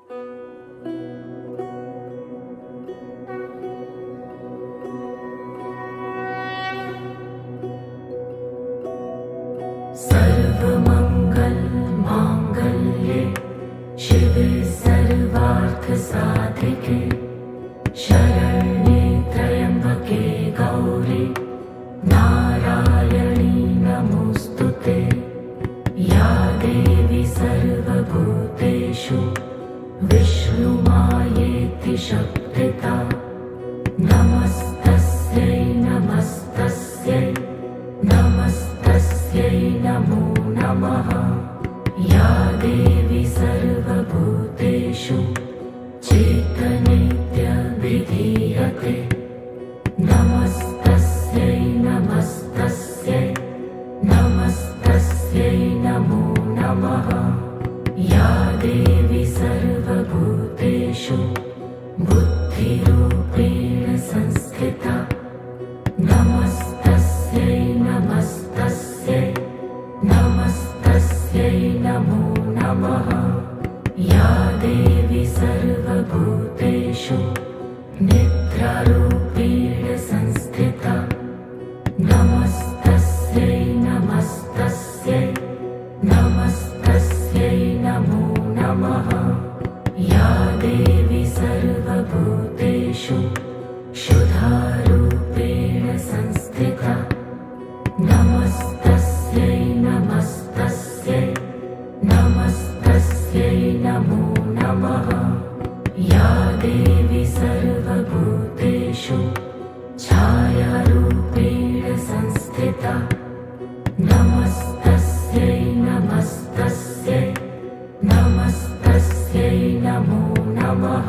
सर्वमङ्गलमाङ्गल्ये शिवे सर्वार्थसाधिके शरण्ये त्र्यम्बके गौरी नारायणी नमोऽस्तुते। या देवी सर्वभूतेषु विष्णुमायेति शक्तिता नमस्तस्यै नमस्तस्यै नमस्तस्यै नमो नमः। या देवी सर्वभूतेषु चेतनेत्यभिधीयते नमस्तस्यै नमस्तस्यै नमस्तस्यै नमो नमः। या देवी सर्वभूतेषु बुद्धिरूपेण संस्थिता नमस्तस्यै नमस्तस्यै नमस्तस्यै नमो नमः। या देवी सर्वभूतेषु निद्रारूपेण संस्थिता नमस्तस्यै नमस्तस्यै नमस्तस्यै नमो नमः। या देवी सर्वभूतेषु शुद्धारूपेण संस्थिता नमस्तस्यै नमस्तस्यै नमस्तस्यै नमो नमः। या देवी सर्वभूतेषु छायारूपेण संस्थिता नमस्तस्यै नमस्तस्यै नमस्तस्यै नमो नमः।